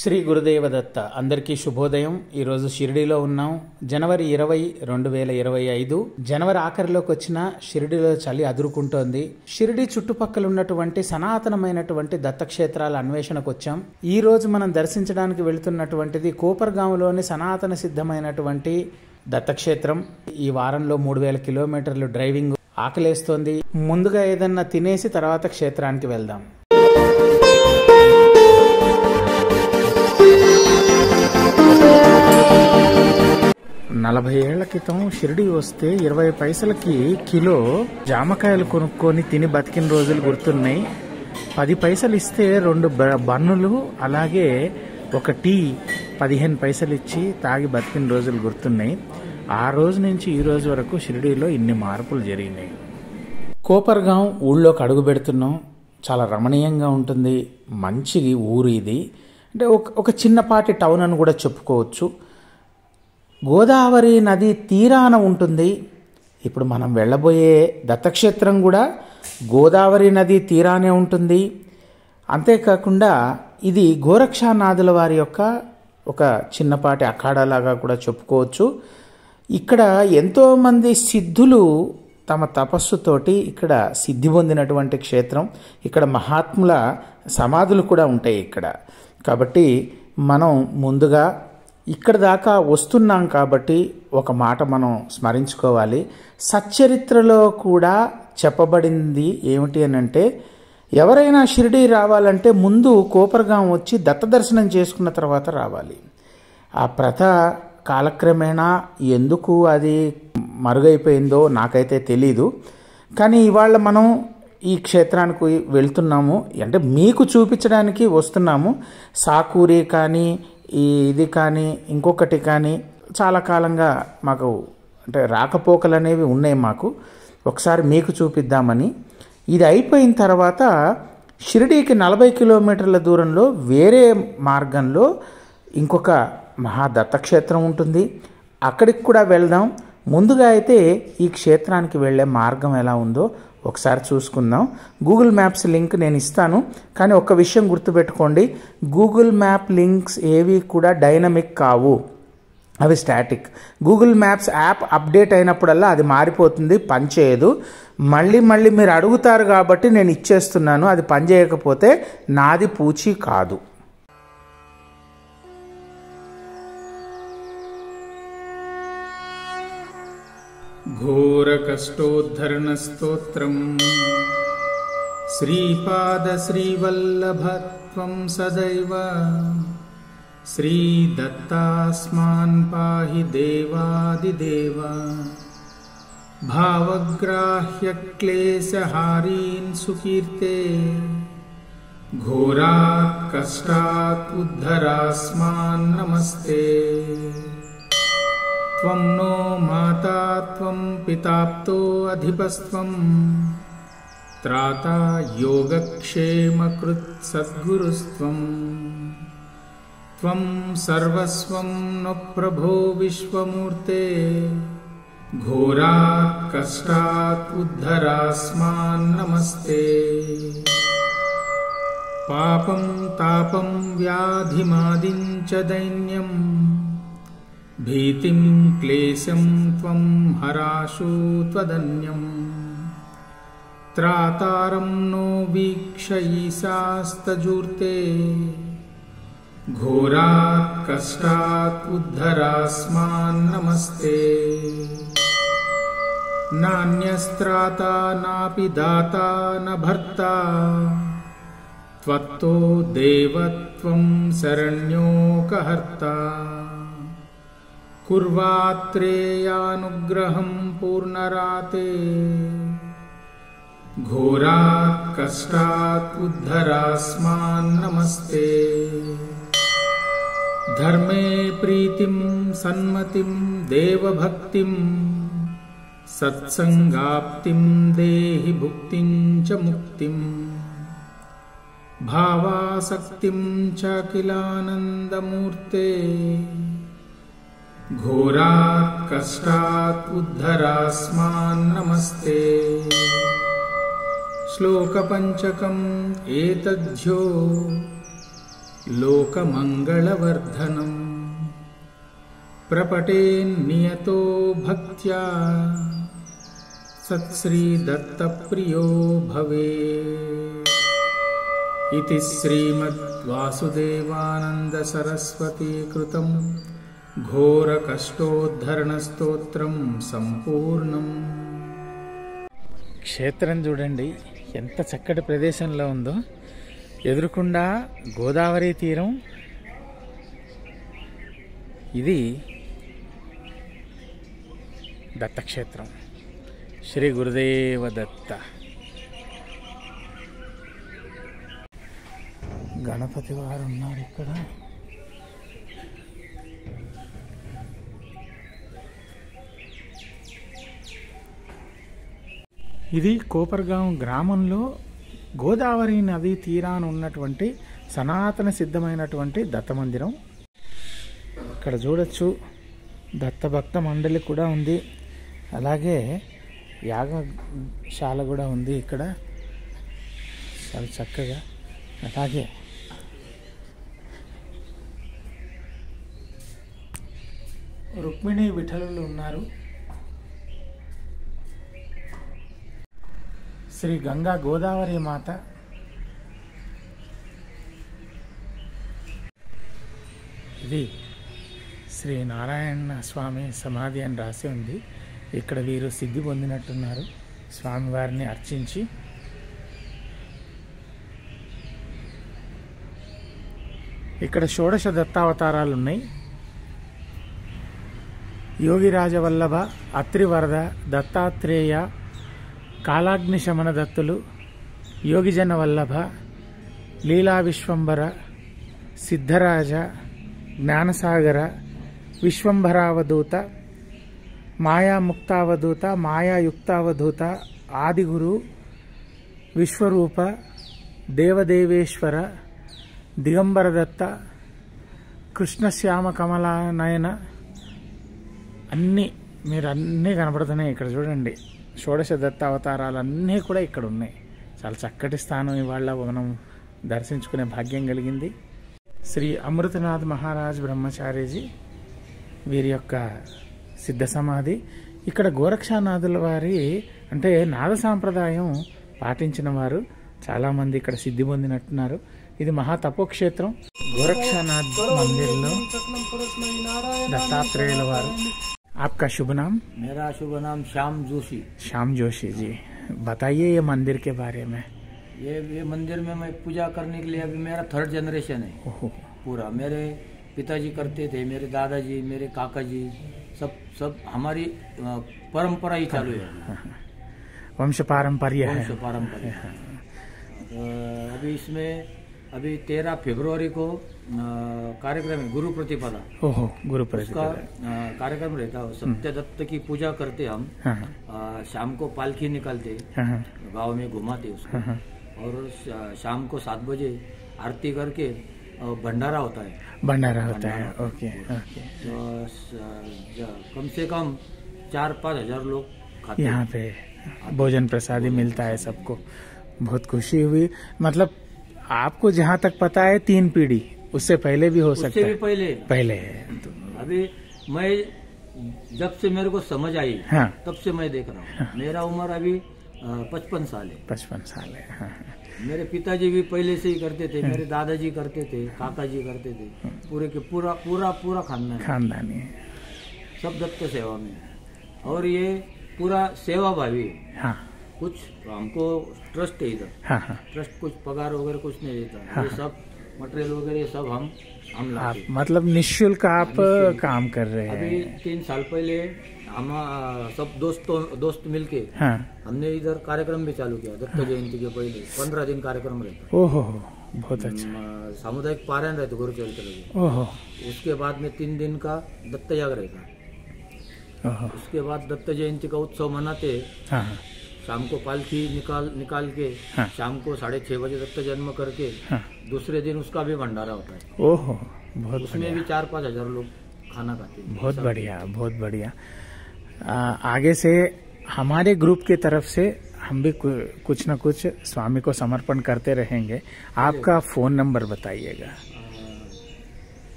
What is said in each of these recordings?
శ్రీ గురుదేవదత్త అందరికీ శుభోదయం. ఈరోజు షిరిడీలో ఉన్నాం. జనవరి 20, 2025. జనవరి ఆఖరిలోకి వచ్చిన షిరిడీలో చలి అదురుకుంటోంది. షిరిడీ చుట్టుపక్కల ఉన్నటువంటి సనాతనమైనటువంటి దత్తక్షేత్రాల అన్వేషణకు వచ్చాం. ఈ రోజు మనం దర్శించడానికి వెళుతున్నటువంటిది కోపర్గాంలోని సనాతన సిద్ధమైనటువంటి దత్తక్షేత్రం. ఈ వారంలో 3000 కిలోమీటర్లు డ్రైవింగ్. ఆకలేస్తోంది. ముందుగా ఏదన్నా తినేసి తర్వాత క్షేత్రానికి వెళ్దాం. 40 ఏళ్ల క్రితం షిరిడి వస్తే 20 పైసలకి కిలో జామకాయలు కొనుక్కొని తిని బతికిన రోజులు గుర్తున్నాయి. 10 పైసలు ఇస్తే 2 బన్నులు అలాగే ఒక టీ 15 పైసలు ఇచ్చి తాగి బతికిన రోజులు గుర్తున్నాయి. ఆ రోజు నుంచి ఈ రోజు వరకు షిరిడీలో ఇన్ని మార్పులు జరిగినాయి. కోపర్గాం ఊళ్ళోకి అడుగు పెడుతున్నాం. చాలా రమణీయంగా ఉంటుంది. మంచి ఊరు ఇది. అంటే ఒక చిన్నపాటి టౌన్ అని కూడా చెప్పుకోవచ్చు. గోదావరి నది తీరాన ఉంటుంది. ఇప్పుడు మనం వెళ్ళబోయే దత్తక్షేత్రం కూడా గోదావరి నది తీరానే ఉంటుంది. అంతేకాకుండా ఇది గోరక్షనాథుల వారి యొక్క ఒక చిన్నపాటి అఖాడాలాగా కూడా చెప్పుకోవచ్చు. ఇక్కడ ఎంతోమంది సిద్ధులు తమ తపస్సుతోటి ఇక్కడ సిద్ధి పొందినటువంటి క్షేత్రం. ఇక్కడ మహాత్ముల సమాధులు కూడా ఉంటాయి ఇక్కడ. కాబట్టి మనం ముందుగా ఇక్కడ దాకా వస్తున్నాం కాబట్టి ఒక మాట మనం స్మరించుకోవాలి. సచ్చరిత్రలో కూడా చెప్పబడింది ఏమిటి అని అంటే, ఎవరైనా షిరిడీ రావాలంటే ముందు కోపర్గాం వచ్చి దత్త దర్శనం చేసుకున్న తర్వాత రావాలి. ఆ ప్రథ కాలక్రమేణా ఎందుకు అది మరుగైపోయిందో నాకైతే తెలీదు. కానీ ఇవాళ మనం ఈ క్షేత్రానికి వెళ్తున్నాము అంటే మీకు చూపించడానికి వస్తున్నాము. సాకూరి కానీ ఇది కానీ ఇంకొకటి కానీ చాలా కాలంగా మాకు అంటే రాకపోకలు అనేవి ఉన్నాయి మాకు. ఒకసారి మీకు చూపిద్దామని. ఇది అయిపోయిన తర్వాత షిరిడీకి 40 కిలోమీటర్ల దూరంలో వేరే మార్గంలో ఇంకొక మహాదత్తక్షేత్రం ఉంటుంది. అక్కడికి కూడా వెళ్దాం. ముందుగా అయితే ఈ క్షేత్రానికి వెళ్ళే మార్గం ఎలా ఉందో ఒకసారి చూసుకుందాం. గూగుల్ మ్యాప్స్ లింక్ నేను ఇస్తాను. కానీ ఒక్క విషయం గుర్తుపెట్టుకోండి, గూగుల్ మ్యాప్ లింక్స్ ఏవి కూడా డైనమిక్ కావు, అవి static. Google maps app update అయినప్పుడల్లా అది మారిపోతుంది, పనిచేయదు. మళ్ళీ మీరు అడుగుతారు కాబట్టి నేను ఇచ్చేస్తున్నాను. అది పనిచేయకపోతే నాది పూచి కాదు. ఘోరకష్టోద్ధరణస్తోత్రం శ్రీపాదశ్రీవల్లభత్వం సదైవ శ్రీదత్తాస్మాన్ పాహి దేవాదిదేవ భావగ్రాహ్యక్లేశహారీన్ సుకీర్తే ఘోరాత్ కష్టాత్ ఉద్ధరాస్మాన్ నమస్తే. త్వం నో మాతా త్వం పితాప్తో అధిపస్త్వం త్రాతా యోగక్షేమకృత్ సద్గురుస్త్వం త్వం సర్వస్వం నో ప్రభో విశ్వమూర్తే ఘోరాత్ కష్టాత్ ఉద్ధరాస్మాన్ నమస్తే. పాపం తాపం వ్యాధిమాదిం చ దైన్యం భీతిం క్లేశం త్వం హరాశు త్వదన్యం త్రాతారం నో వీక్ష ఈశాస్తజూర్తే ఘోరాత్ కష్టాత్ ఉద్ధరాస్మాన్ నమస్తే. నాన్యస్త్రాతా నాపి దాతా న భర్తా త్వత్తో దేవత్వం శరణ్యోకహర్తా కుర్వాత్రేయానుగ్రహం పూర్ణరాతే ఘోరాత్ కష్టాత్ ఉద్ధరాస్మాన్ నమస్తే. ధర్మే ప్రీతిం సన్మతిం దేవభక్తిం సత్సంగాప్తిం దేహి భుక్తిం చ ముక్తిం భావాసక్తిం చ కిలానందమూర్తే ఘోరాత్ కష్టాత్ ఉద్ధరాస్మాన్ నమస్తే. శ్లోక పంచకం ఏతధ్యో लोकमङ्गलवर्धनम् प्रपठेन्नियतो भक्त्या सत्श्रीदत्तप्रियो भवेत् इति श्रीमद्वासुदेवानन्दसरस्वतीकृतं घोरकष्टोद्धरणस्तोत्रं सम्पूर्णम्. క్షేత్రం చూడండి ఎంత చక్కటి ప్రదేశంలో ఉందో. ఎదురుకుండా గోదావరి తీరం. ఇది దత్తక్షేత్రం. శ్రీ గురుదేవ దత్త. గణపతి వారు ఉన్నారు ఇక్కడ. ఇది కోపర్గాం గ్రామంలో గోదావరి నది తీరాన ఉన్నటువంటి సనాతన సిద్ధమైనటువంటి దత్త మందిరం. ఇక్కడ చూడొచ్చు దత్తభక్త మండలి కూడా ఉంది. అలాగే యాగశాల కూడా ఉంది ఇక్కడ చాలా చక్కగా. అలాగే రుక్మిణి విఠలులు ఉన్నారు. శ్రీ గంగా గోదావరి మాత. ఇది శ్రీ నారాయణ స్వామి సమాధి అని రాసి ఉంది. ఇక్కడ వీరు సిద్ధి పొందినట్టున్నారు స్వామివారిని అర్చించి. ఇక్కడ షోడశ దత్తావతారాలు ఉన్నాయి. యోగిరాజవల్లభ, అత్రివరద, దత్తాత్రేయ, కాలాగ్ని శమన దత్తులు, యోగిజన వల్లభ, లీలా విశ్వంబర, సిద్ధరాజ, జ్ఞానసాగర, విశ్వంభరావధూత, మాయాముక్తావధూత, మాయాయుక్తావధూత, ఆదిగురు, విశ్వరూప, దేవదేవేశ్వర, దిగంబర దత్త, కృష్ణశ్యామ కమలానయన మీరు అన్నీ కనపడుతున్నాయి ఇక్కడ చూడండి. షోడశ దత్త అవతారాలన్నీ కూడా ఇక్కడ ఉన్నాయి. చాలా చక్కటి స్థానం ఇవాళ మనం దర్శించుకునే భాగ్యం కలిగింది. శ్రీ అమృతనాథ్ మహారాజ్ బ్రహ్మచారీజీ వీరి యొక్క సిద్ధ సమాధి. ఇక్కడ గోరక్షనాథుల వారి అంటే నాద సాంప్రదాయం పాటించిన వారు చాలామంది ఇక్కడ సిద్ధి పొందినట్టున్నారు. ఇది మహా తపోక్షేత్రం. గోరక్షనాథ్ మందిర్లో దత్తాత్రేయుల వారు. आपका शुभ नाम? मेरा शुभ नाम श्याम जोशी. श्याम जोशी जी, बताइए ये मंदिर के बारे में. ये मंदिर में मैं पूजा करने के लिए अभी मेरा 3rd जनरेशन है. पूरा मेरे पिताजी करते थे, मेरे दादाजी, मेरे काका जी, सब हमारी परंपरा ही चालू है. वंश पारंपर्य है. अभी इसमें 13 फरवरी को कार्यक्रम है गुरु प्रतिपदा. ओहो, गुरु प्रतिपदा का कार्यक्रम रहता है. सत्य दत्त की पूजा करते हम. शाम को पालकी निकालते, गांव में घुमाते उसको, और शाम को 7 बजे आरती करके भंडारा होता है. ओके. कम से कम 4-5 हजार लोग खाते. यहाँ पे भोजन प्रसादी मिलता है सबको. बहुत खुशी हुई. मतलब आपको जहाँ तक पता है 3 पीढ़ी, उससे पहले भी हो सकता है. उससे भी पहले है. तो अभी मैं जब से मेरे को समझ आई, तब से मैं देख रहा हूँ. मेरा उम्र अभी 55 साल है. 55 साल है. मेरे पिताजी भी पहले से ही करते थे, मेरे दादाजी करते थे, काका जी करते थे. पूरा खानदानी है. सब दत्त सेवा में. और ये पूरा सेवा भावी है. कुछ हमको ट्रस्ट है इधर. ट्रस्ट कुछ पगार वगैरह कुछ नहीं देता. ये सब मटेरियल वगैरह सब हम लाते. मतलब निःशुल्क आप काम कर रहे हैं. अभी 3 साल पहले हम सब दोस्त मिलके हमने इधर कार्यक्रम भी चालू किया. दत्त जयंती के पहले 15 दिन कार्यक्रम रहता. ओहो, बहुत अच्छा. सामुदायिक पारायण रहते गुरुचरित्र के. ओहो. उसके बाद में 3 दिन का दत्त याग रहता. उसके बाद दत्त जयंती का उत्सव मनाते. शाम को पालकी निकाल के शाम को 6:30 बजे दत्त जन्म करके दूसरे दिन उसका भी भंडारा होता है. ओहो, बहुत. उसमें भी 4-5 हजार लोग खाना खाते हैं. बहुत बढ़िया. आगे से हमारे ग्रुप की तरफ से हम भी कुछ न कुछ स्वामी को समर्पण करते रहेंगे. आपका फोन नंबर बताइएगा.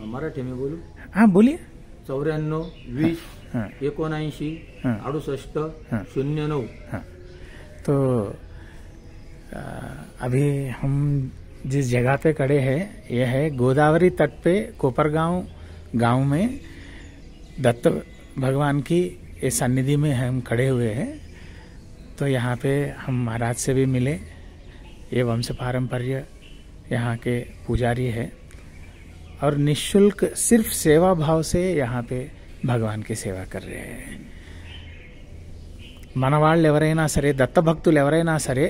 मराठी में बोलू? हाँ बोलिए। 94 20 79 68 09। तो अभी हम जिस जगह पे खड़े हैं यह है गोदावरी तट पे कोपरगांव गांव में दत्त भगवान की इस सन्निधि में हम खड़े हुए हैं। तो यहाँ पे हम महाराज से भी मिले। ये वंश पारंपर्य यहाँ के पुजारी है और निःशुल्क सिर्फ सेवा भाव से यहाँ पे भगवान की सेवा कर रहे हैं। మన వాళ్ళు ఎవరైనా సరే దత్తభక్తులు ఎవరైనా సరే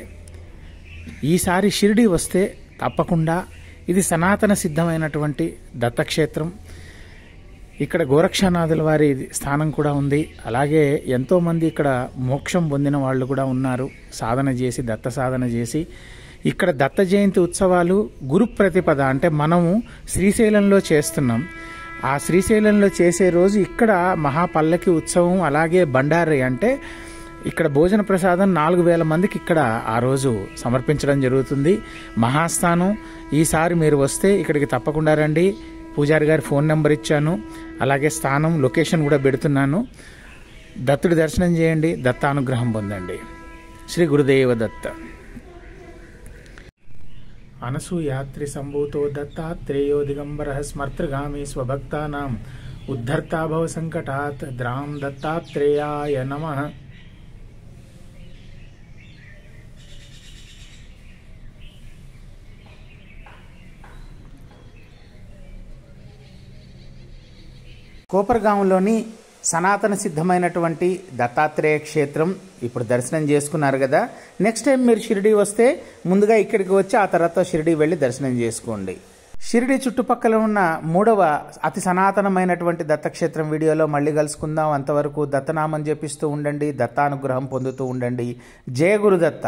ఈసారి షిరిడి వస్తే తప్పకుండా ఇది సనాతన సిద్ధమైనటువంటి దత్తక్షేత్రం. ఇక్కడ గోరక్షనాథుల వారి స్థానం కూడా ఉంది. అలాగే ఎంతోమంది ఇక్కడ మోక్షం పొందిన వాళ్ళు కూడా ఉన్నారు. సాధన చేసి దత్త సాధన చేసి ఇక్కడ దత్త జయంతి ఉత్సవాలు గురు ప్రతిపద అంటే మనము శ్రీశైలంలో చేస్తున్నాం. ఆ శ్రీశైలంలో చేసే రోజు ఇక్కడ మహాపల్లకి ఉత్సవం అలాగే బండారి అంటే ఇక్కడ భోజన ప్రసాదం 4000 మందికి ఇక్కడ ఆ రోజు సమర్పించడం జరుగుతుంది. మహాస్థానం. ఈసారి మీరు వస్తే ఇక్కడికి తప్పకుండా రండి. పూజారి గారి ఫోన్ నెంబర్ ఇచ్చాను. అలాగే స్థానం లొకేషన్ కూడా పెడుతున్నాను. దత్తుడి దర్శనం చేయండి, దత్తానుగ్రహం పొందండి. శ్రీ గురుదేవ దత్త. అనసూయాత్రి సంభూతో దత్తాత్రేయో దిగంబరః స్మర్తృగామి స్వభక్తానాం ఉద్ధర్తా భవ సంకటాత్ ద్రాం దత్తాత్రేయాయ నమః. కోపర్గాంలోని సనాతన సిద్ధమైనటువంటి దత్తాత్రేయ క్షేత్రం ఇప్పుడు దర్శనం చేసుకున్నారు కదా. నెక్స్ట్ టైం మీరు షిరిడి వస్తే ముందుగా ఇక్కడికి వచ్చి ఆ తర్వాత షిరిడి వెళ్ళి దర్శనం చేసుకోండి. షిరిడి చుట్టుపక్కల ఉన్న 3వ అతి సనాతనమైనటువంటి దత్తక్షేత్రం వీడియోలో మళ్ళీ కలుసుకుందాం. అంతవరకు దత్తనామం జపిస్తూ ఉండండి, దత్తానుగ్రహం పొందుతూ ఉండండి. జయ గురుదత్త.